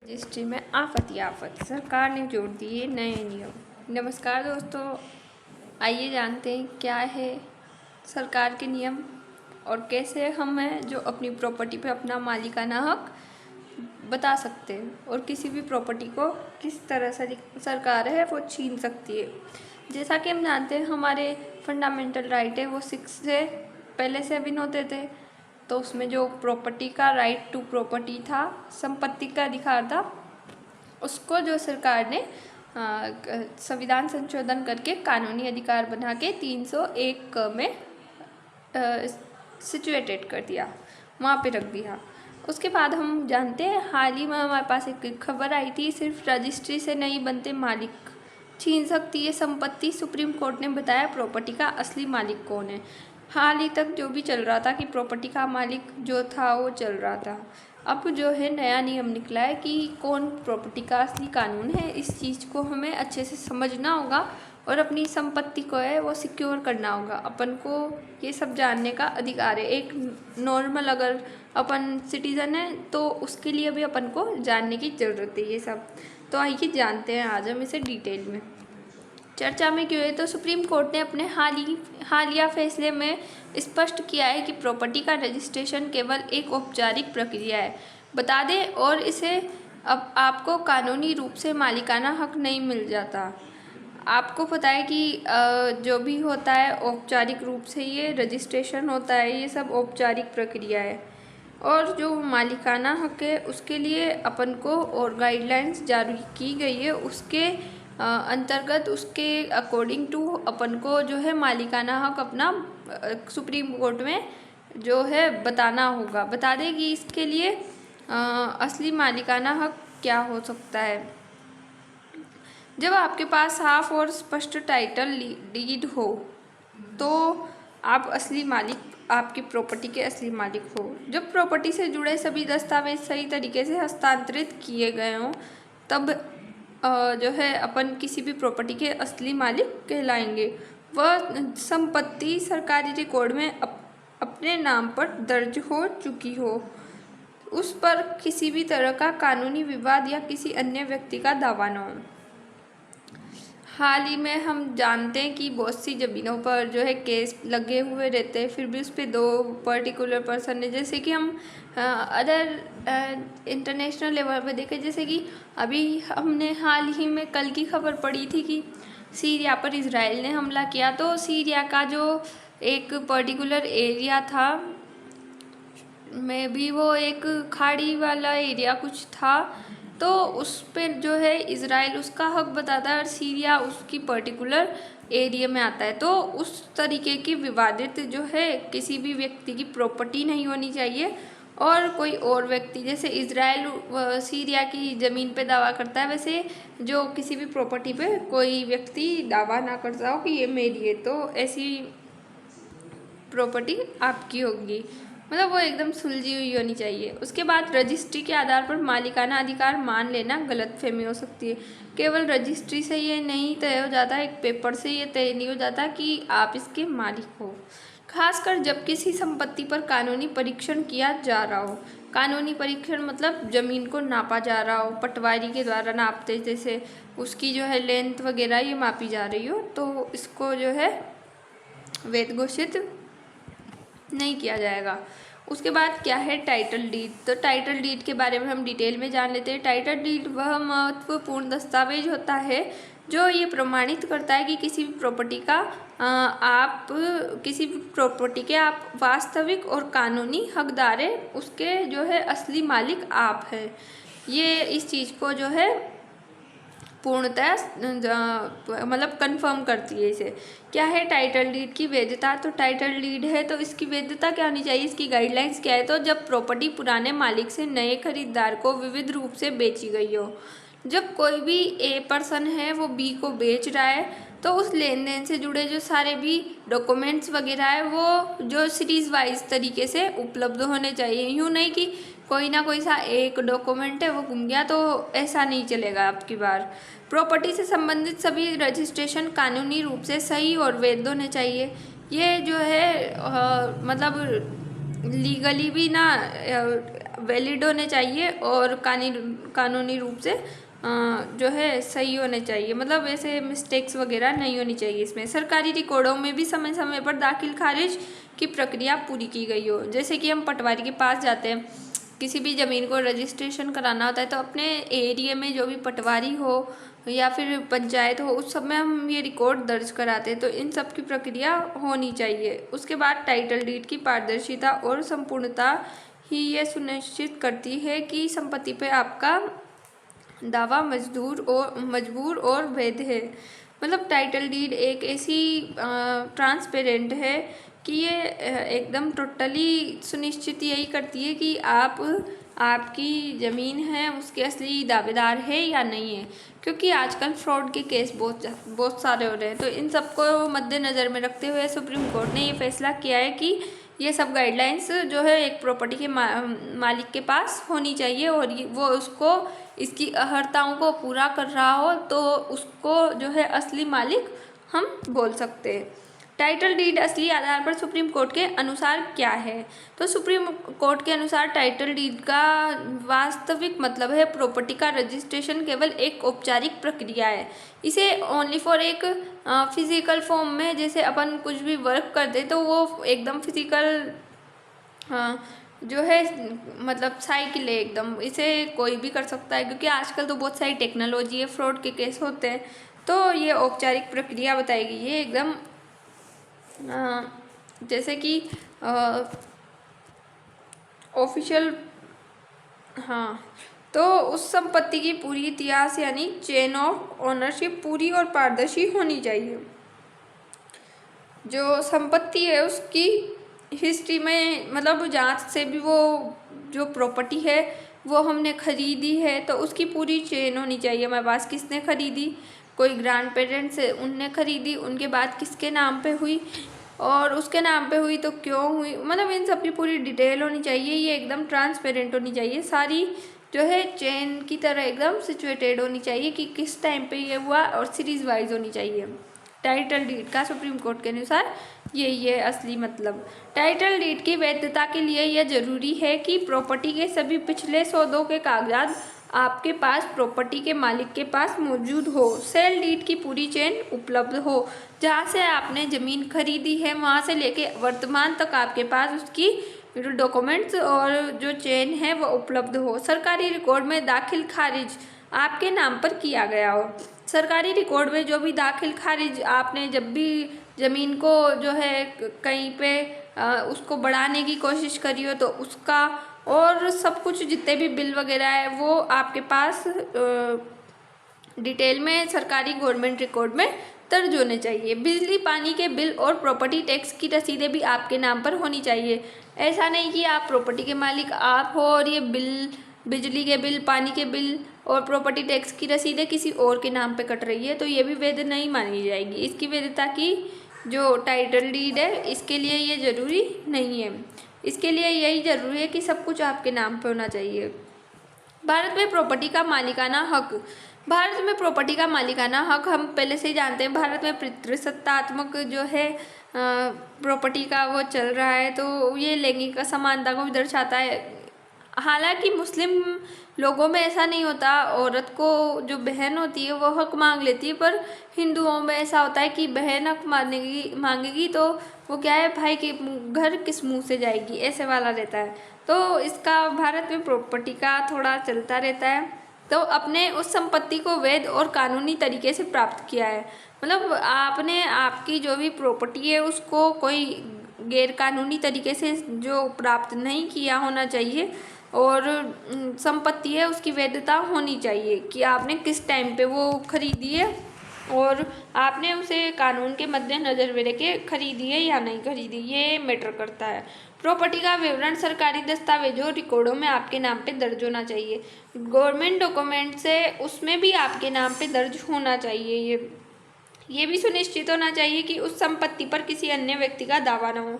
Registry में आफत ही आफत, सरकार ने जोड़ दिए नए नियम। नमस्कार दोस्तों, आइए जानते हैं क्या है सरकार के नियम और कैसे हम हैं जो अपनी प्रॉपर्टी पे अपना मालिकाना हक बता सकते हैं और किसी भी प्रॉपर्टी को किस तरह से सरकार है वो छीन सकती है। जैसा कि हम जानते हैं हमारे फंडामेंटल राइट है वो 6 से पहले से अभिन्न होते थे, तो उसमें जो प्रॉपर्टी का राइट टू प्रॉपर्टी था, संपत्ति का अधिकार था, उसको जो सरकार ने संविधान संशोधन करके कानूनी अधिकार बना के 301 में सिचुएटेड कर दिया, वहाँ पे रख दिया। उसके बाद हम जानते हैं हाल ही में हमारे पास एक खबर आई थी, सिर्फ रजिस्ट्री से नहीं बनते मालिक छीन सकती है संपत्ति। सुप्रीम कोर्ट ने बताया प्रॉपर्टी का असली मालिक कौन है। हाल ही तक जो भी चल रहा था कि प्रॉपर्टी का मालिक जो था वो चल रहा था, अब जो है नया नियम निकला है कि कौन प्रॉपर्टी का असली कानून है। इस चीज़ को हमें अच्छे से समझना होगा और अपनी संपत्ति को है वो सिक्योर करना होगा। अपन को ये सब जानने का अधिकार है। एक नॉर्मल अगर अपन सिटीज़न है तो उसके लिए भी अपन को जानने की ज़रूरत है ये सब। तो आइए जानते हैं आज हम इसे डिटेल में। चर्चा में क्यों है, तो सुप्रीम कोर्ट ने अपने हालिया फैसले में स्पष्ट किया है कि प्रॉपर्टी का रजिस्ट्रेशन केवल एक औपचारिक प्रक्रिया है, बता दें, और इसे अब आपको कानूनी रूप से मालिकाना हक नहीं मिल जाता। आपको पता है कि जो भी होता है औपचारिक रूप से ये रजिस्ट्रेशन होता है, ये सब औपचारिक प्रक्रिया है। और जो मालिकाना हक है उसके लिए अपन को और गाइडलाइंस जारी की गई है, उसके अंतर्गत उसके अकॉर्डिंग टू अपन को जो है मालिकाना हक अपना सुप्रीम कोर्ट में जो है बताना होगा। बता दें कि इसके लिए असली मालिकाना हक क्या हो सकता है। जब आपके पास साफ और स्पष्ट टाइटल डीड हो तो आप असली मालिक, आपकी प्रॉपर्टी के असली मालिक हो। जब प्रॉपर्टी से जुड़े सभी दस्तावेज सही तरीके से हस्तांतरित किए गए हों तब जो है अपन किसी भी प्रॉपर्टी के असली मालिक कहलाएंगे। वह संपत्ति सरकारी रिकॉर्ड में अपने नाम पर दर्ज हो चुकी हो, उस पर किसी भी तरह का कानूनी विवाद या किसी अन्य व्यक्ति का दावा न हो। हाल ही में हम जानते हैं कि बहुत सी ज़मीनों पर जो है केस लगे हुए रहते हैं, फिर भी उस पर 2 पर्टिकुलर पर्सन है। जैसे कि हम अदर इंटरनेशनल लेवल पे देखें, जैसे कि अभी हमने हाल ही में कल की खबर पड़ी थी कि सीरिया पर इजराइल ने हमला किया, तो सीरिया का जो एक पर्टिकुलर एरिया था, में भी वो एक खाड़ी वाला एरिया कुछ था, तो उस पर जो है इजराइल उसका हक बताता है और सीरिया उसकी पर्टिकुलर एरिया में आता है। तो उस तरीके की विवादित जो है किसी भी व्यक्ति की प्रॉपर्टी नहीं होनी चाहिए और कोई और व्यक्ति, जैसे इजराइल सीरिया की ज़मीन पे दावा करता है, वैसे जो किसी भी प्रॉपर्टी पे कोई व्यक्ति दावा ना करता हो कि ये मेरी है, तो ऐसी प्रॉपर्टी आपकी होगी। मतलब वो एकदम सुलझी हुई होनी चाहिए। उसके बाद रजिस्ट्री के आधार पर मालिकाना अधिकार मान लेना गलतफहमी हो सकती है। केवल रजिस्ट्री से ये नहीं तय हो जाता, एक पेपर से ये तय नहीं हो जाता कि आप इसके मालिक हो। खासकर जब किसी संपत्ति पर कानूनी परीक्षण किया जा रहा हो। कानूनी परीक्षण मतलब ज़मीन को नापा जा रहा हो, पटवारी के द्वारा नापते, जैसे उसकी जो है लेंथ वगैरह ये मापी जा रही हो, तो इसको जो है वैध घोषित नहीं किया जाएगा। उसके बाद क्या है टाइटल डीड, तो टाइटल डीड के बारे में हम डिटेल में जान लेते हैं। टाइटल डीड वह महत्वपूर्ण दस्तावेज होता है जो ये प्रमाणित करता है कि किसी भी प्रॉपर्टी का किसी भी प्रॉपर्टी के आप वास्तविक और कानूनी हकदार है, उसके जो है असली मालिक आप है। ये इस चीज़ को जो है पूर्णतः मतलब कंफर्म करती है इसे। क्या है टाइटल डीड की वैधता, तो टाइटल डीड है तो इसकी वैधता क्या होनी चाहिए, इसकी गाइडलाइंस क्या है, तो जब प्रॉपर्टी पुराने मालिक से नए खरीदार को विविध रूप से बेची गई हो। जब कोई भी ए पर्सन है वो बी को बेच रहा है तो उस लेन देन से जुड़े जो सारे भी डॉक्यूमेंट्स वगैरह है वो जो सीरीज़ वाइज तरीके से उपलब्ध होने चाहिए। यूँ नहीं कि कोई ना कोई सा एक डॉक्यूमेंट है वो गुम गया, तो ऐसा नहीं चलेगा आपकी बार। प्रॉपर्टी से संबंधित सभी रजिस्ट्रेशन कानूनी रूप से सही और वैध होने चाहिए। ये जो है मतलब लीगली भी ना वैलिड होने चाहिए और कानूनी रूप से जो है सही होने चाहिए, मतलब ऐसे मिस्टेक्स वगैरह नहीं होनी चाहिए इसमें। सरकारी रिकॉर्डों में भी समय समय पर दाखिल खारिज की प्रक्रिया पूरी की गई हो। जैसे कि हम पटवारी के पास जाते हैं, किसी भी ज़मीन को रजिस्ट्रेशन कराना होता है तो अपने एरिया में जो भी पटवारी हो या फिर पंचायत हो उस सब में हम ये रिकॉर्ड दर्ज कराते हैं, तो इन सब की प्रक्रिया होनी चाहिए। उसके बाद टाइटल डीड की पारदर्शिता और संपूर्णता ही ये सुनिश्चित करती है कि संपत्ति पे आपका दावा मजबूर और वैध है। मतलब टाइटल डीड एक ऐसी ट्रांसपेरेंट है कि ये एकदम टोटली सुनिश्चित यही करती है कि आपकी ज़मीन है उसके असली दावेदार है या नहीं है, क्योंकि आजकल फ्रॉड के केस बहुत सारे हो रहे हैं। तो इन सबको मद्देनज़र में रखते हुए सुप्रीम कोर्ट ने ये फैसला किया है कि ये सब गाइडलाइंस जो है एक प्रॉपर्टी के मालिक के पास होनी चाहिए और वो उसको इसकी अहर्ताओं को पूरा कर रहा हो तो उसको जो है असली मालिक हम बोल सकते हैं। टाइटल डीड असली आधार पर सुप्रीम कोर्ट के अनुसार क्या है? तो सुप्रीम कोर्ट के अनुसार टाइटल डीड का वास्तविक मतलब है प्रॉपर्टी का रजिस्ट्रेशन केवल एक औपचारिक प्रक्रिया है। इसे ओनली फॉर एक फिजिकल फॉर्म में, जैसे अपन कुछ भी वर्क करते तो वो एकदम फिजिकल जो है मतलब साइकिल है एकदम, इसे कोई भी कर सकता है, क्योंकि आजकल तो बहुत सारी टेक्नोलॉजी है, फ्रॉड के केस होते हैं। तो ये औपचारिक प्रक्रिया बताई गई है एकदम, जैसे कि ऑफिशियल। हाँ, तो उस संपत्ति की पूरी इतिहास यानी चेन ऑफ ओनरशिप पूरी और पारदर्शी होनी चाहिए। जो संपत्ति है उसकी हिस्ट्री में, मतलब जांच से भी वो जो प्रॉपर्टी है वो हमने खरीदी है तो उसकी पूरी चेन होनी चाहिए हमारे पास। किसने खरीदी? कोई ग्रैंड पेरेंट्स है उनने खरीदी, उनके बाद किसके नाम पे हुई और उसके नाम पे हुई तो क्यों हुई, मतलब इन सब की पूरी डिटेल होनी चाहिए। ये एकदम ट्रांसपेरेंट होनी चाहिए, सारी जो है चेन की तरह एकदम सिचुएटेड होनी चाहिए कि किस टाइम पे ये हुआ और सीरीज वाइज होनी चाहिए। टाइटल डीड का सुप्रीम कोर्ट के अनुसार यही है असली मतलब। टाइटल डीड की वैधता के लिए यह जरूरी है कि प्रॉपर्टी के सभी पिछले सौदों के कागजात आपके पास प्रॉपर्टी के मालिक के पास मौजूद हो। सेल डीड की पूरी चेन उपलब्ध हो, जहाँ से आपने ज़मीन खरीदी है वहाँ से लेके वर्तमान तक आपके पास उसकी डॉक्यूमेंट्स और जो चेन है वो उपलब्ध हो। सरकारी रिकॉर्ड में दाखिल खारिज आपके नाम पर किया गया हो। सरकारी रिकॉर्ड में जो भी दाखिल खारिज आपने जब भी ज़मीन को जो है कहीं पे उसको बढ़ाने की कोशिश करी हो तो उसका, और सब कुछ जितने भी बिल वगैरह है वो आपके पास डिटेल में सरकारी गवर्नमेंट रिकॉर्ड में दर्ज होने चाहिए। बिजली पानी के बिल और प्रॉपर्टी टैक्स की रसीदें भी आपके नाम पर होनी चाहिए। ऐसा नहीं कि आप प्रॉपर्टी के मालिक आप हो और ये बिल, बिजली के बिल, पानी के बिल और प्रॉपर्टी टैक्स की रसीदें किसी और के नाम पे कट रही है, तो ये भी वैध नहीं मानी जाएगी। इसकी वैधता की जो टाइटल डीड है इसके लिए ये ज़रूरी नहीं है। इसके लिए यही ज़रूरी है कि सब कुछ आपके नाम पे होना चाहिए। भारत में प्रॉपर्टी का मालिकाना हक। भारत में प्रॉपर्टी का मालिकाना हक हम पहले से ही जानते हैं। भारत में पितृसत्तात्मक जो है प्रॉपर्टी का वो चल रहा है, तो ये लैंगिक असमानता को भी दर्शाता है। हालांकि मुस्लिम लोगों में ऐसा नहीं होता, औरत को जो बहन होती है वो हक मांग लेती है, पर हिंदुओं में ऐसा होता है कि बहन हक मांगेगी तो वो क्या है, भाई के घर किस मुंह से जाएगी, ऐसे वाला रहता है। तो इसका भारत में प्रॉपर्टी का थोड़ा चलता रहता है। तो अपने उस संपत्ति को वैध और कानूनी तरीके से प्राप्त किया है, मतलब आपने आपकी जो भी प्रॉपर्टी है उसको कोई गैर कानूनी तरीके से जो प्राप्त नहीं किया होना चाहिए, और संपत्ति है उसकी वैधता होनी चाहिए कि आपने किस टाइम पे वो खरीदी है और आपने उसे कानून के मद्देनजर में रख के खरीदी है या नहीं खरीदी, ये मैटर करता है। प्रॉपर्टी का विवरण सरकारी दस्तावेजों रिकॉर्डों में आपके नाम पे दर्ज होना चाहिए। गवर्नमेंट डॉक्यूमेंट से उसमें भी आपके नाम पे दर्ज होना चाहिए। ये भी सुनिश्चित होना चाहिए कि उस संपत्ति पर किसी अन्य व्यक्ति का दावा न हो।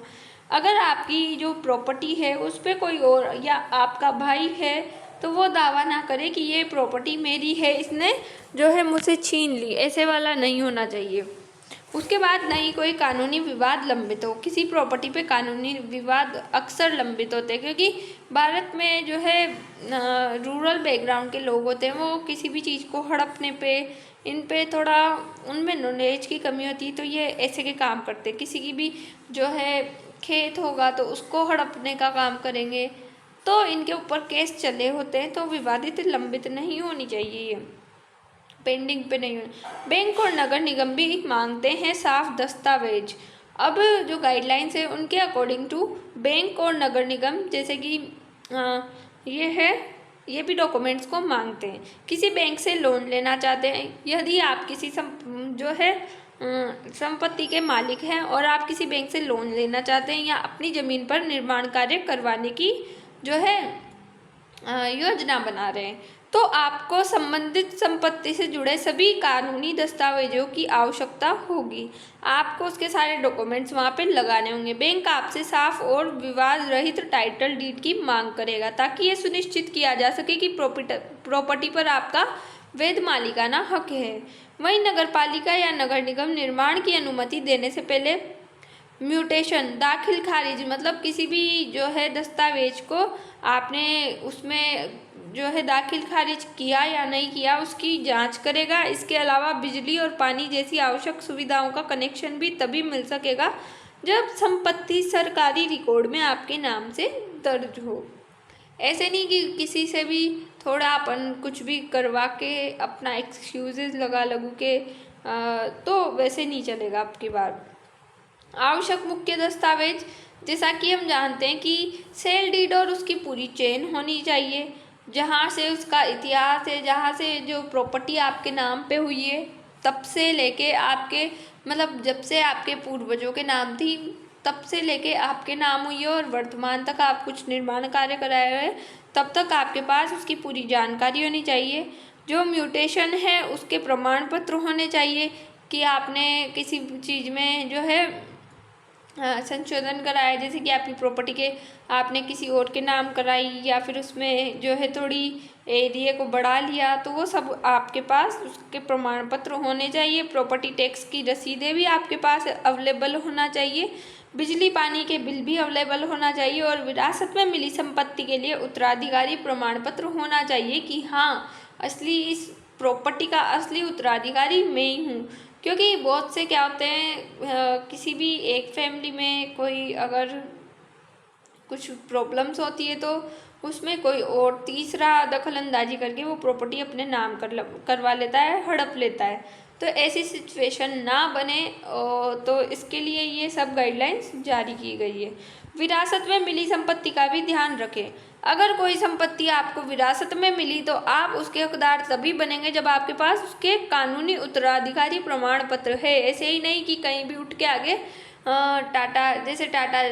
अगर आपकी जो प्रॉपर्टी है उस पर कोई और या आपका भाई है तो वो दावा ना करे कि ये प्रॉपर्टी मेरी है, इसने जो है मुझसे छीन ली, ऐसे वाला नहीं होना चाहिए। उसके बाद नहीं कोई कानूनी विवाद लंबित हो। किसी प्रॉपर्टी पे कानूनी विवाद अक्सर लंबित होते हैं, क्योंकि भारत में जो है रूरल बैकग्राउंड के लोग होते हैं, वो किसी भी चीज़ को हड़पने पे, इन पे थोड़ा उनमें नॉलेज की कमी होती है, तो ये ऐसे के काम करते हैं। किसी की भी जो है खेत होगा तो उसको हड़पने का काम करेंगे, तो इनके ऊपर केस चले होते हैं, तो विवादित लंबित नहीं होनी चाहिए, ये पेंडिंग पे नहीं होनी। बैंक और नगर निगम भी मांगते हैं साफ दस्तावेज। अब जो गाइडलाइंस है उनके अकॉर्डिंग टू बैंक और नगर निगम, जैसे कि ये है, ये भी डॉक्यूमेंट्स को मांगते हैं। किसी बैंक से लोन लेना चाहते हैं, यदि आप किसी जो है संपत्ति के मालिक हैं और आप किसी बैंक से लोन लेना चाहते हैं या अपनी ज़मीन पर निर्माण कार्य करवाने की जो है योजना बना रहे हैं, तो आपको संबंधित संपत्ति से जुड़े सभी कानूनी दस्तावेजों की आवश्यकता होगी। आपको उसके सारे डॉक्यूमेंट्स वहाँ पे लगाने होंगे। बैंक आपसे साफ और विवाद रहित टाइटल डीड की मांग करेगा, ताकि ये सुनिश्चित किया जा सके कि प्रॉपर्टी पर आपका वैध मालिकाना हक है। वहीं नगरपालिका या नगर निगम निर्माण की अनुमति देने से पहले म्यूटेशन, दाखिल खारिज, मतलब किसी भी जो है दस्तावेज को आपने उसमें जो है दाखिल खारिज किया या नहीं किया, उसकी जांच करेगा। इसके अलावा बिजली और पानी जैसी आवश्यक सुविधाओं का कनेक्शन भी तभी मिल सकेगा जब संपत्ति सरकारी रिकॉर्ड में आपके नाम से दर्ज हो। ऐसे नहीं कि किसी से भी थोड़ा अपन कुछ भी करवा के अपना एक्सक्यूजेज लगा लगू के तो वैसे नहीं चलेगा आपकी बात। आवश्यक मुख्य दस्तावेज, जैसा कि हम जानते हैं कि सेल डीड और उसकी पूरी चेन होनी चाहिए, जहाँ से उसका इतिहास है, जहाँ से जो प्रॉपर्टी आपके नाम पे हुई है तब से लेके आपके मतलब जब से आपके पूर्वजों के नाम थी तब से लेके आपके नाम हुई है और वर्तमान तक आप कुछ निर्माण कार्य कराए हुए तब तक आपके पास उसकी पूरी जानकारी होनी चाहिए। जो म्यूटेशन है उसके प्रमाण पत्र होने चाहिए कि आपने किसी चीज़ में जो है संशोधन कराया, जैसे कि आपकी प्रॉपर्टी के आपने किसी और के नाम कराई या फिर उसमें जो है थोड़ी एरिया को बढ़ा लिया, तो वो सब आपके पास उसके प्रमाण पत्र होने चाहिए। प्रॉपर्टी टैक्स की रसीदें भी आपके पास अवेलेबल होना चाहिए। बिजली पानी के बिल भी अवेलेबल होना चाहिए और विरासत में मिली संपत्ति के लिए उत्तराधिकारी प्रमाण पत्र होना चाहिए कि हाँ असली इस प्रॉपर्टी का असली उत्तराधिकारी मैं ही हूँ। क्योंकि बहुत से क्या होते हैं किसी भी एक फैमिली में कोई अगर कुछ प्रॉब्लम्स होती है तो उसमें कोई और तीसरा दखल अंदाजी करके वो प्रॉपर्टी अपने नाम करवा लेता है, हड़प लेता है। तो ऐसी सिचुएशन ना बने तो इसके लिए ये सब गाइडलाइंस जारी की गई है। विरासत में मिली संपत्ति का भी ध्यान रखें। अगर कोई संपत्ति आपको विरासत में मिली तो आप उसके हकदार तभी बनेंगे जब आपके पास उसके कानूनी उत्तराधिकारी प्रमाण पत्र है। ऐसे ही नहीं कि कहीं भी उठ के आगे टाटा, जैसे टाटा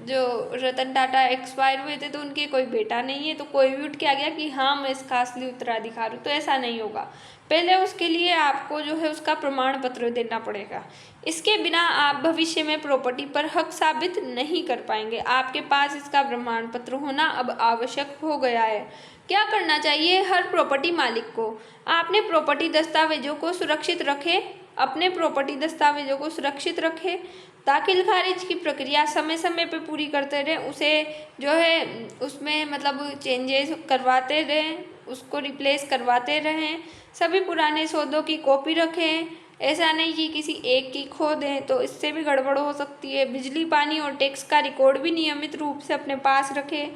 जो रतन टाटा एक्सपायर हुए थे तो उनके कोई बेटा नहीं है तो कोई भी उठ के आ गया कि हाँ मैं इसका असली उत्तराधिकारी हूँ, तो ऐसा नहीं होगा। पहले उसके लिए आपको जो है उसका प्रमाण पत्र देना पड़ेगा। इसके बिना आप भविष्य में प्रॉपर्टी पर हक साबित नहीं कर पाएंगे। आपके पास इसका प्रमाण पत्र होना अब आवश्यक हो गया है। क्या करना चाहिए हर प्रॉपर्टी मालिक को? आपने प्रॉपर्टी दस्तावेजों को सुरक्षित रखें, अपने प्रॉपर्टी दस्तावेजों को सुरक्षित रखें। दाखिल खारिज की प्रक्रिया समय समय पर पूरी करते रहें। उसे जो है उसमें मतलब चेंजेस करवाते रहें, उसको रिप्लेस करवाते रहें। सभी पुराने सौदों की कॉपी रखें। ऐसा नहीं कि किसी एक की खो दें, तो इससे भी गड़बड़ हो सकती है। बिजली पानी और टैक्स का रिकॉर्ड भी नियमित रूप से अपने पास रखें।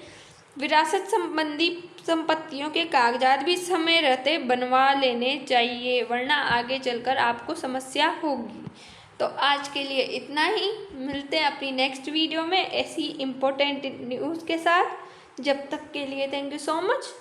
विरासत संबंधी संपत्तियों के कागजात भी समय रहते बनवा लेने चाहिए, वरना आगे चलकर आपको समस्या होगी। तो आज के लिए इतना ही। मिलते हैं अपनी नेक्स्ट वीडियो में ऐसी इम्पोर्टेंट न्यूज़ के साथ। जब तक के लिए थैंक यू सो मच।